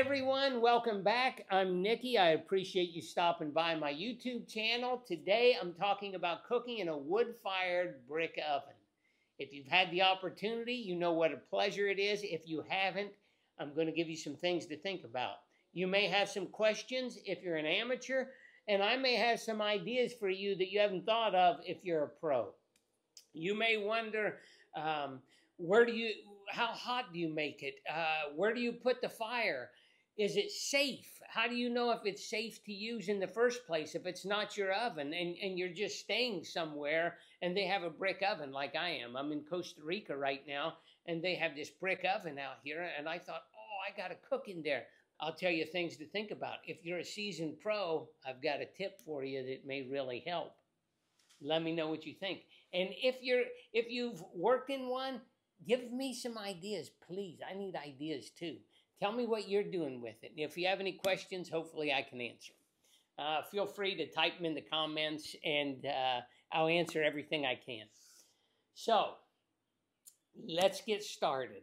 everyone, welcome back. I'm Nicky. I appreciate you stopping by my YouTube channel. Today I'm talking about cooking in a wood-fired brick oven. If you've had the opportunity, you know what a pleasure it is. If you haven't, I'm going to give you some things to think about. You may have some questions if you're an amateur, and I may have some ideas for you that you haven't thought of if you're a pro. You may wonder, how hot do you make it? Where do you put the fire? Is it safe? How do you know if it's safe to use in the first place if it's not your oven and you're just staying somewhere and they have a brick oven like I am? I'm in Costa Rica right now and they have this brick oven out here and I thought, oh, I got to cook in there. I'll tell you things to think about. If you're a seasoned pro, I've got a tip for you that may really help. Let me know what you think. And if you've worked in one, give me some ideas, please. I need ideas too. Tell me what you're doing with it. And if you have any questions, hopefully I can answer them. Feel free to type them in the comments and I'll answer everything I can. So, let's get started.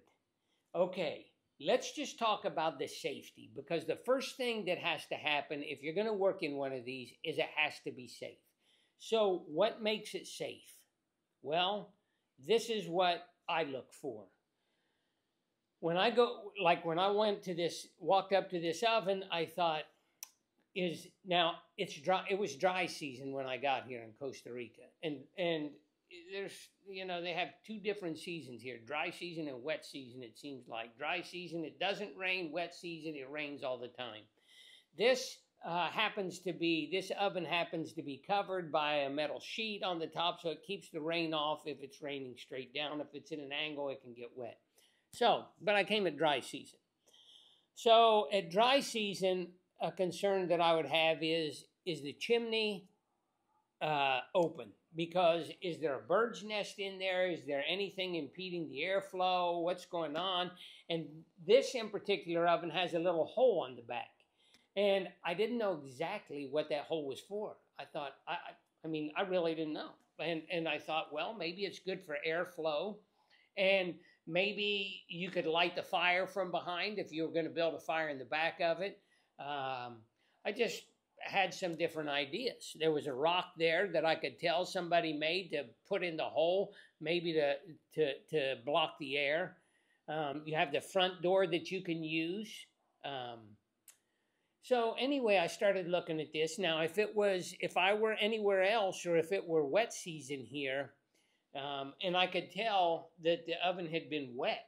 Okay, let's just talk about the safety because the first thing that has to happen if you're going to work in one of these is it has to be safe. So, what makes it safe? Well, this is what I look for. When I walked up to this oven, I thought, it's dry. It was dry season when I got here in Costa Rica. And there's, they have two different seasons here, dry season and wet season, it seems like. Dry season, it doesn't rain. Wet season, it rains all the time. This oven happens to be covered by a metal sheet on the top, so it keeps the rain off if it's raining straight down. If it's in an angle, it can get wet. So, but I came at dry season. So at dry season, a concern that I would have is the chimney open? Because is there a bird's nest in there? Is there anything impeding the airflow? What's going on? And this in particular oven has a little hole on the back. And I didn't know exactly what that hole was for. I thought, I really didn't know. And I thought, well, maybe it's good for airflow. And maybe you could light the fire from behind if you were going to build a fire in the back of it. I just had some different ideas. There was a rock there that I could tell somebody made to put in the hole, maybe to block the air. You have the front door that you can use. So anyway, I started looking at this. Now, if I were anywhere else or if it were wet season here, and I could tell that the oven had been wet,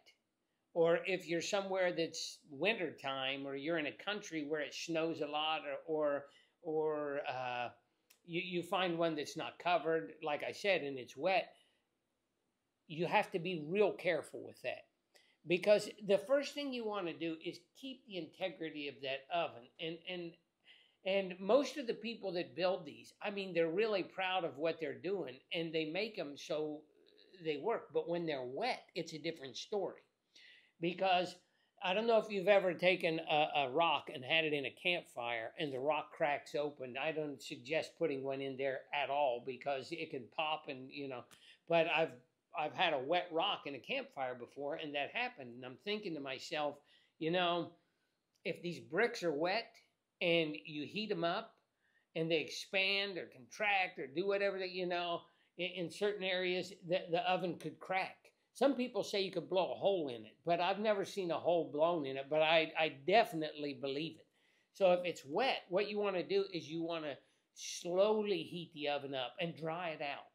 or if you're somewhere that's winter time, or you're in a country where it snows a lot, or you find one that's not covered, like I said, and it's wet, you have to be real careful with that. Because the first thing you want to do is keep the integrity of that oven. And most of the people that build these, they're really proud of what they're doing, and they make them so they work. But when they're wet, it's a different story. Because I don't know if you've ever taken a rock and had it in a campfire and the rock cracks open. I don't suggest putting one in there at all because it can pop and, but I've had a wet rock in a campfire before, and that happened. And I'm thinking to myself, if these bricks are wet and you heat them up and they expand or contract or do whatever that, in certain areas, the oven could crack. Some people say you could blow a hole in it, but I've never seen a hole blown in it, but I definitely believe it. So if it's wet, what you want to do is you want to slowly heat the oven up and dry it out.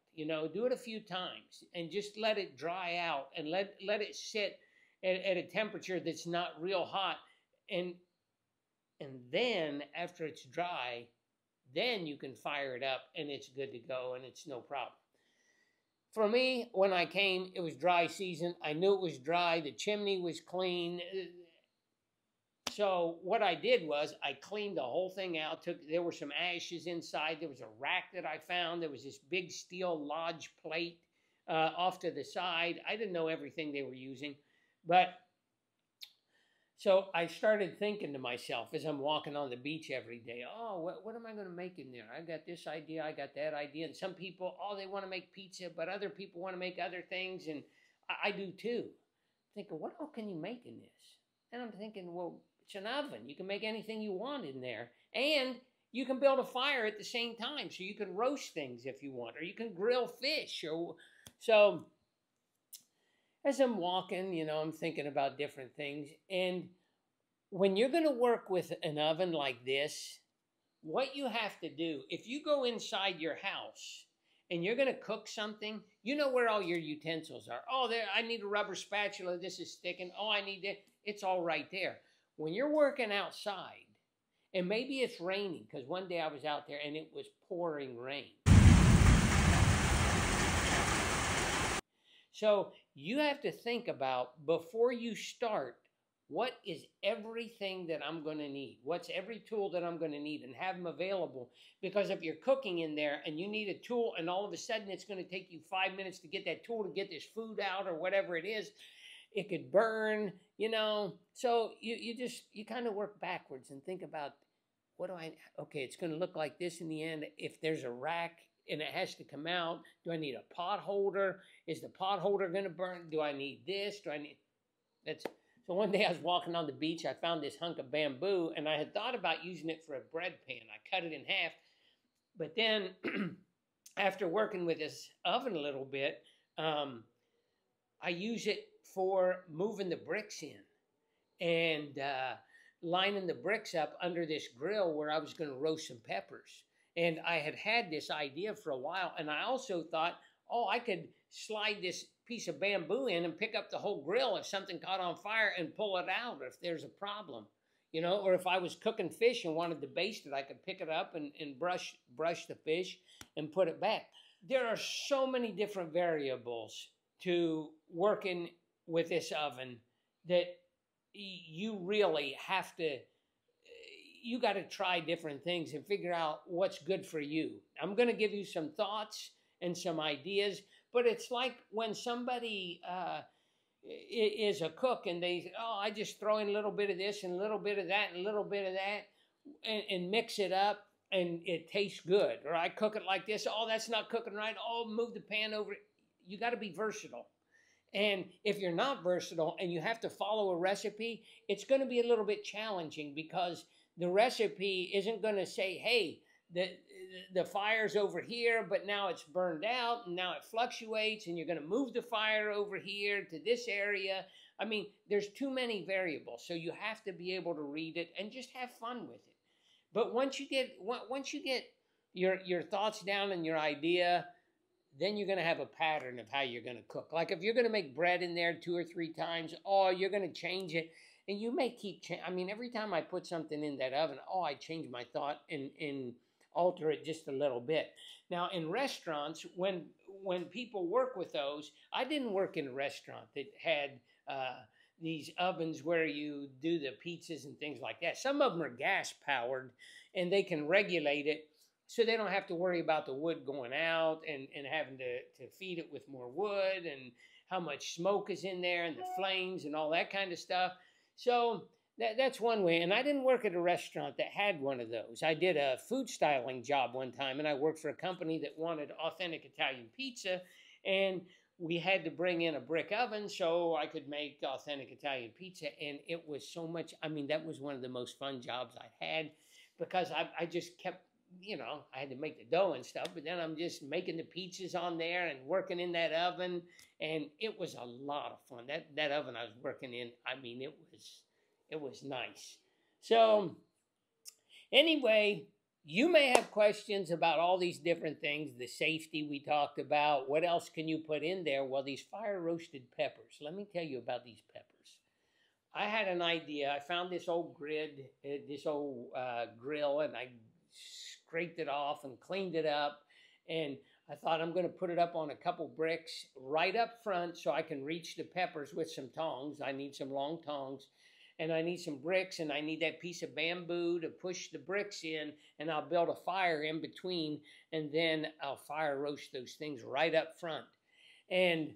Do it a few times and just let it dry out and let it sit at a temperature that's not real hot. And then after it's dry, then you can fire it up and it's good to go and it's no problem. For me, when I came, it was dry season. I knew it was dry. The chimney was clean. So what I did was I cleaned the whole thing out. There were some ashes inside. There was a rack that I found. There was this big steel lodge plate off to the side. I didn't know everything they were using. So I started thinking to myself as I'm walking on the beach every day, oh, what am I going to make in there? I got this idea, I got that idea. And some people, they want to make pizza, but other people want to make other things. And I do too. Thinking, what all can you make in this? And I'm thinking, well, It's an oven. You can make anything you want in there. And you can build a fire at the same time. So you can roast things if you want, or you can grill fish. So as I'm walking, you know, I'm thinking about different things. And when you're going to work with an oven like this, what you have to do, if you go inside your house and you're going to cook something, you know where all your utensils are. Oh, there, I need a rubber spatula. This is sticking. Oh, I need it. It's all right there. When you're working outside, and maybe it's raining, because one day I was out there and it was pouring rain. So you have to think about, before you start, what is everything that I'm going to need? What's every tool that I'm going to need, and have them available? Because if you're cooking in there and you need a tool and all of a sudden it's going to take you 5 minutes to get that tool to get this food out or whatever it is, it could burn, you know. So you kind of work backwards and think about, okay, it's going to look like this in the end. If there's a rack and it has to come out, do I need a pot holder? Is the pot holder going to burn? Do I need this? So one day I was walking on the beach, I found this hunk of bamboo, and I had thought about using it for a bread pan. I cut it in half, but then after working with this oven a little bit, I use it for moving the bricks in and lining the bricks up under this grill where I was going to roast some peppers. And I had this idea for a while, and I also thought, oh, I could slide this piece of bamboo in and pick up the whole grill if something caught on fire and pull it out if there's a problem, you know. Or if I was cooking fish and wanted to baste it, I could pick it up and brush the fish and put it back. There are so many different variables to working with this oven that you really have to, you got to try different things and figure out what's good for you. I'm going to give you some thoughts and some ideas, but it's like when somebody is a cook and they say, oh, I just throw in a little bit of this and a little bit of that and a little bit of that and mix it up and it tastes good. Or I cook it like this. Oh, that's not cooking right. Oh, move the pan over. You got to be versatile. And if you're not versatile and you have to follow a recipe, it's going to be a little bit challenging, because the recipe isn't going to say, hey, the fire's over here, but now it's burned out and now it fluctuates and you're going to move the fire over here to this area. I mean, there's too many variables. So you have to be able to read it and just have fun with it. But once you get your thoughts down and your idea, then you're going to have a pattern of how you're going to cook. Like if you're going to make bread in there 2 or 3 times, oh, you're going to change it. And you may keep I mean, every time I put something in that oven, oh, I change my thought and alter it just a little bit. Now, in restaurants, when people work with those, I didn't work in a restaurant that had these ovens where you do the pizzas and things like that. Some of them are gas powered and they can regulate it so they don't have to worry about the wood going out and having to feed it with more wood and how much smoke is in there and the flames and all that kind of stuff. So that's one way. And I didn't work at a restaurant that had one of those. I did a food styling job one time, and I worked for a company that wanted authentic Italian pizza, and we had to bring in a brick oven so I could make authentic Italian pizza. And it was so much, I mean, that was one of the most fun jobs I had, because I just kept, you know, I had to make the dough and stuff, but then I'm just making the pizzas on there and working in that oven, and it was a lot of fun. That oven I was working in, I mean, it was nice. So anyway, you may have questions about all these different things, the safety we talked about. What else can you put in there? Well, these fire roasted peppers. Let me tell you about these peppers. I had an idea. I found this old grill, and I scraped it off and cleaned it up. And I thought, I'm going to put it up on a couple bricks right up front so I can reach the peppers with some tongs. I need some long tongs. And I need some bricks, and I need that piece of bamboo to push the bricks in, and I'll build a fire in between, and then I'll fire roast those things right up front. And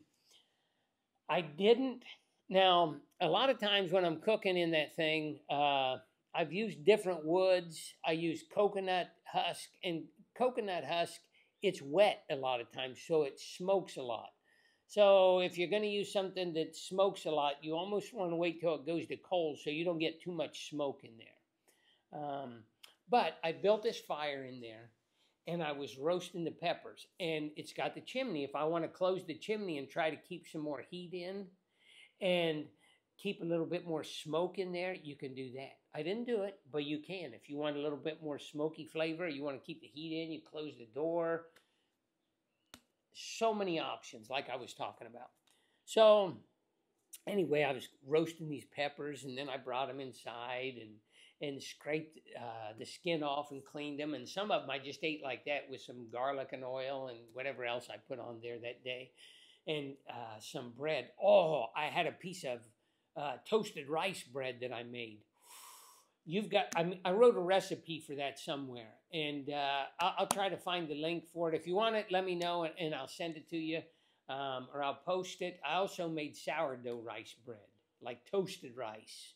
I didn't. Now, a lot of times when I'm cooking in that thing, I've used different woods. I use coconut husk, and coconut husk, it's wet a lot of times, so it smokes a lot. So if you're going to use something that smokes a lot, you almost want to wait till it goes to cold so you don't get too much smoke in there. But I built this fire in there, and I was roasting the peppers. And it's got the chimney. If I want to close the chimney and try to keep some more heat in and keep a little bit more smoke in there, you can do that. I didn't do it, but you can. If you want a little bit more smoky flavor, you want to keep the heat in, you close the door. So many options, like I was talking about. So anyway, I was roasting these peppers, and then I brought them inside and scraped the skin off and cleaned them. And some of them I just ate like that with some garlic and oil and whatever else I put on there that day. And some bread. Oh, I had a piece of toasted rice bread that I made. I wrote a recipe for that somewhere, and I'll try to find the link for it. If you want it, let me know, and I'll send it to you, or I'll post it. I also made sourdough rice bread, like toasted rice.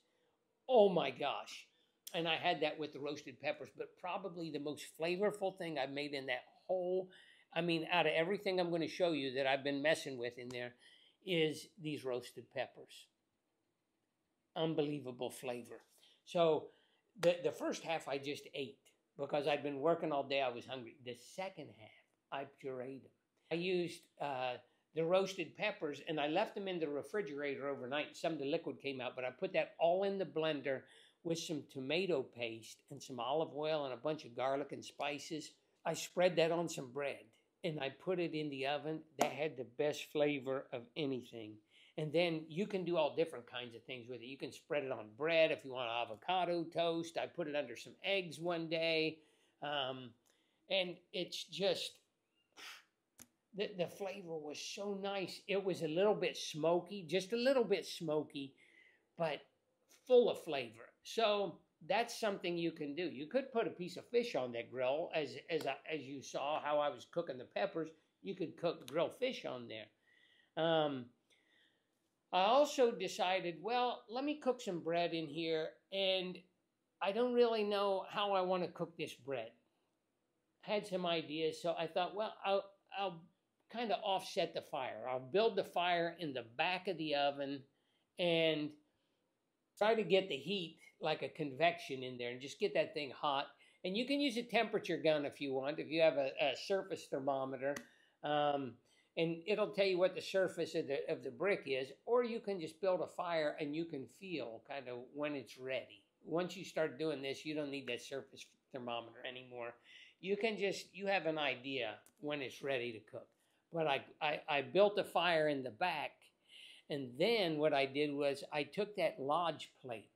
Oh my gosh. And I had that with the roasted peppers, but probably the most flavorful thing I've made in that whole, out of everything I'm going to show you that I've been messing with in there, is these roasted peppers. Unbelievable flavor. So the first half I just ate because I'd been working all day. I was hungry. The second half, I pureed them. I used the roasted peppers, and I left them in the refrigerator overnight. Some of the liquid came out, but I put that all in the blender with some tomato paste and some olive oil and a bunch of garlic and spices. I spread that on some bread, and I put it in the oven. That had the best flavor of anything. And then you can do all different kinds of things with it. You can spread it on bread if you want avocado toast. I put it under some eggs one day. And it's just, the flavor was so nice. It was a little bit smoky, just a little bit smoky, but full of flavor. So that's something you can do. You could put a piece of fish on that grill, as you saw how I was cooking the peppers. You could cook grilled fish on there. I also decided, well, let me cook some bread in here, and I don't really know how I want to cook this bread. I had some ideas, so I thought, well, I'll kind of offset the fire. I'll build the fire in the back of the oven and try to get the heat like a convection in there and just get that thing hot. And you can use a temperature gun if you want, if you have a surface thermometer. And it'll tell you what the surface of the brick is, or you can just build a fire and you can feel kind of when it's ready. Once you start doing this, you don't need that surface thermometer anymore. You have an idea when it's ready to cook. But I built a fire in the back, and then what I did was I took that lodge plate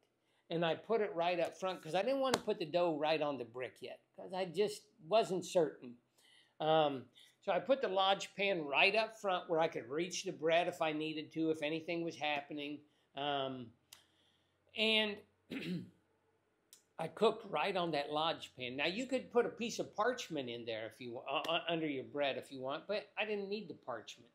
and I put it right up front because I didn't want to put the dough right on the brick yet because I just wasn't certain. So I put the lodge pan right up front where I could reach the bread if I needed to, if anything was happening. And I cooked right on that lodge pan. Now you could put a piece of parchment in there if you under your bread if you want, but I didn't need the parchment.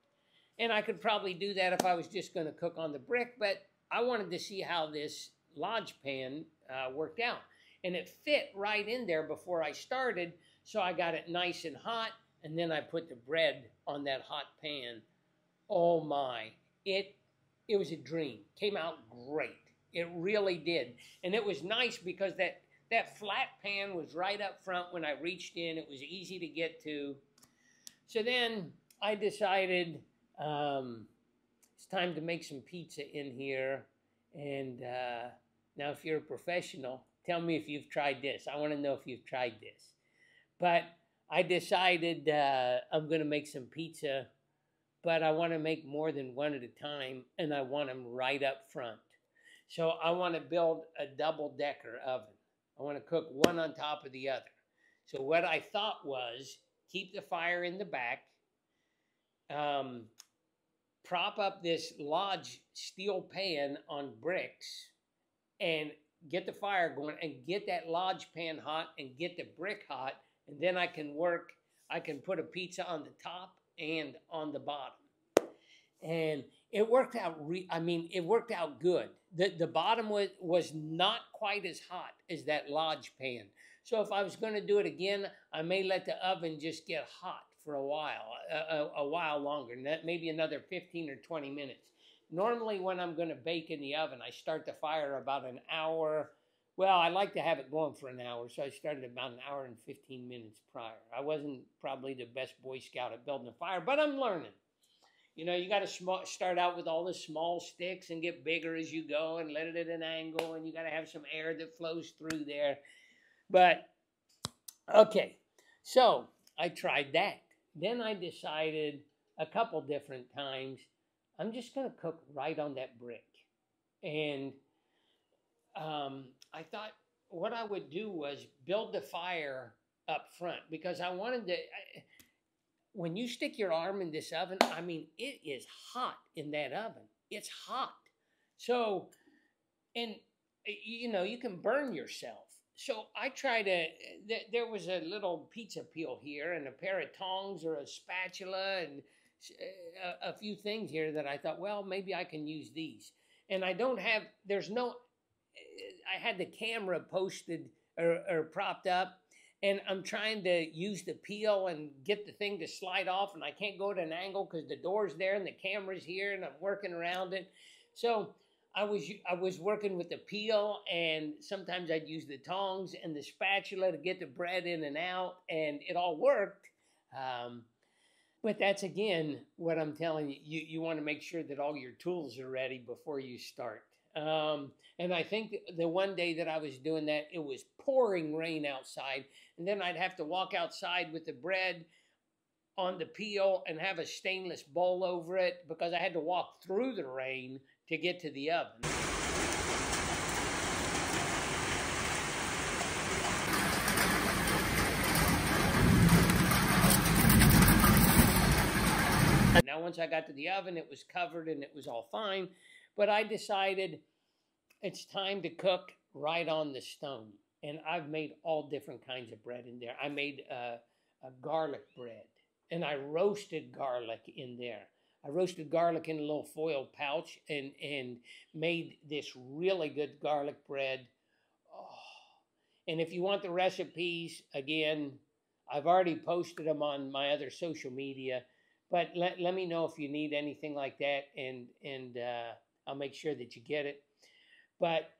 And I could probably do that if I was just going to cook on the brick, but I wanted to see how this lodge pan worked out. And it fit right in there before I started, so I got it nice and hot. And then I put the bread on that hot pan. Oh my, it was a dream. Came out great. It really did. And it was nice because that flat pan was right up front when I reached in. It was easy to get to. So then I decided it's time to make some pizza in here. And now if you're a professional, tell me if you've tried this. I want to know if you've tried this. But I decided I'm going to make some pizza, but I want to make more than one at a time, and I want them right up front. So I want to build a double-decker oven. I want to cook one on top of the other. So what I thought was keep the fire in the back, prop up this lodge steel pan on bricks, and get the fire going, and get that lodge pan hot, and get the brick hot. And then I can put a pizza on the top and on the bottom. And it worked out, it worked out good. The bottom was not quite as hot as that lodge pan. So if I was going to do it again, I may let the oven just get hot for a while, a while longer, maybe another 15 or 20 minutes. Normally, when I'm going to bake in the oven, I start the fire about an hour. Well, I like to have it going for an hour, so I started about an hour and 15 minutes prior. I wasn't probably the best Boy Scout at building a fire, but I'm learning. You know, you got to start out with all the small sticks and get bigger as you go and let it at an angle, and you got to have some air that flows through there. But, okay, so I tried that. Then I decided a couple different times, I'm just going to cook right on that brick. And I thought what I would do was build the fire up front, because I wanted to, when you stick your arm in this oven, I mean, it is hot in that oven. It's hot. So, and you know, you can burn yourself. So I try to, there was a little pizza peel here and a pair of tongs or a spatula and a few things here that I thought, well, maybe I can use these. And I don't have, there's no, I had the camera posted or propped up, and I'm trying to use the peel and get the thing to slide off, and I can't go at an angle because the door's there and the camera's here, and I'm working around it. So I was working with the peel, and sometimes I'd use the tongs and the spatula to get the bread in and out, and it all worked. But that's, again, what I'm telling you. You want to make sure that all your tools are ready before you start. And I think the one day that I was doing that, it was pouring rain outside. And then I'd have to walk outside with the bread on the peel and have a stainless bowl over it, because I had to walk through the rain to get to the oven. Now, once I got to the oven, it was covered and it was all fine. But I decided it's time to cook right on the stone. And I've made all different kinds of bread in there. I made a garlic bread, and I roasted garlic in there. I roasted garlic in a little foil pouch and made this really good garlic bread. Oh. And if you want the recipes, again, I've already posted them on my other social media. But let me know if you need anything like that, and I'll make sure that you get it. But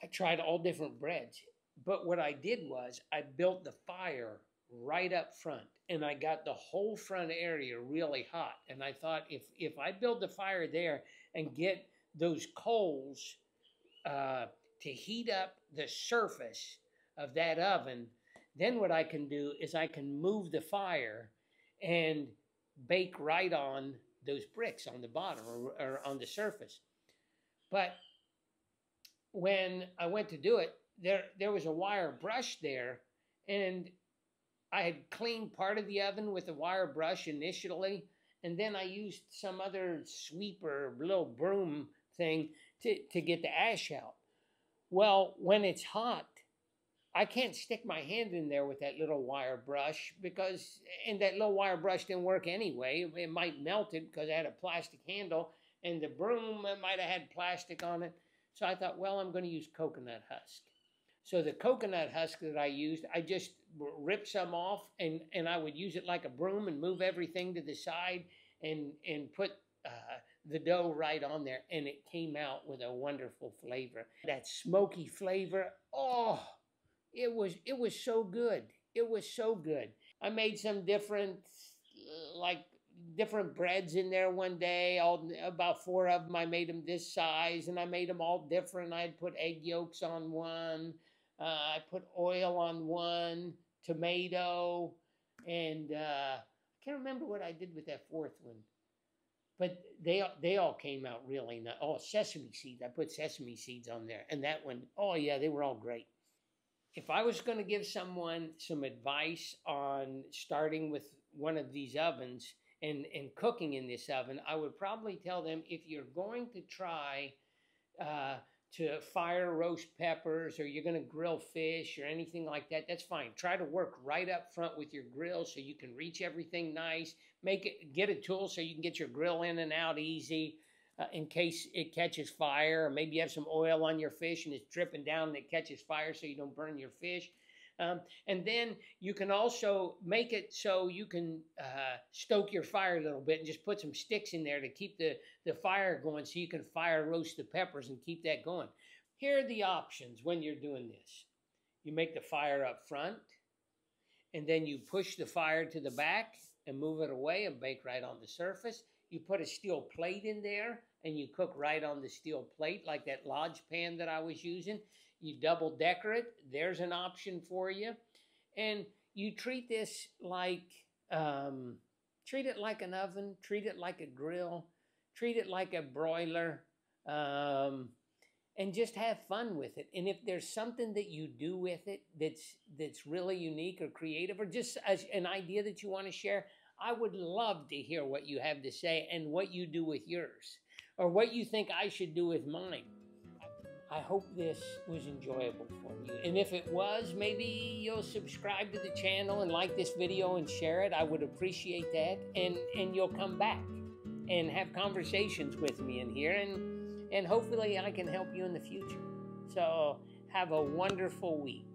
I tried all different breads. But what I did was I built the fire right up front, and I got the whole front area really hot. And I thought, if I build the fire there and get those coals to heat up the surface of that oven, then what I can do is I can move the fire and bake right on those bricks on the bottom or on the surface. But when I went to do it, there was a wire brush there, and I had cleaned part of the oven with a wire brush initially, and then I used some other sweeper, little broom thing to get the ash out. Well, when it's hot, I can't stick my hand in there with that little wire brush, and that little wire brush didn't work anyway. It might melt it because I had a plastic handle, and the broom might have had plastic on it. So I thought, well, I'm going to use coconut husk. So the coconut husk that I used, I just ripped some off, and I would use it like a broom and move everything to the side and put the dough right on there, and it came out with a wonderful flavor. That smoky flavor, oh, it was so good. It was so good. I made some different breads in there one day. About 4 of them. I made them this size, and I made them all different. I'd put egg yolks on one. I put oil on one, tomato, and I can't remember what I did with that 4th one. But they all came out really nice. Oh, sesame seeds. I put sesame seeds on there. And that one, oh yeah, they were all great. If I was going to give someone some advice on starting with one of these ovens and cooking in this oven, I would probably tell them, if you're going to try to fire roast peppers, or you're going to grill fish or anything like that, that's fine. Try to work right up front with your grill so you can reach everything nice. Get a tool so you can get your grill in and out easy. In case it catches fire, or maybe you have some oil on your fish and it's dripping down and it catches fire so you don't burn your fish. And then you can also make it so you can stoke your fire a little bit and just put some sticks in there to keep the fire going, so you can fire roast the peppers and keep that going. Here are the options when you're doing this. You make the fire up front, and then you push the fire to the back and move it away and bake right on the surface. You put a steel plate in there and you cook right on the steel plate, like that lodge pan that I was using. You double decker it. There's an option for you. And you treat this like, treat it like an oven, treat it like a grill, treat it like a broiler, and just have fun with it. And if there's something that you do with it that's really unique or creative, or just as an idea that you want to share, I would love to hear what you have to say and what you do with yours, or what you think I should do with mine. I hope this was enjoyable for you. And if it was, maybe you'll subscribe to the channel and like this video and share it. I would appreciate that. And you'll come back and have conversations with me in here. And hopefully I can help you in the future. So have a wonderful week.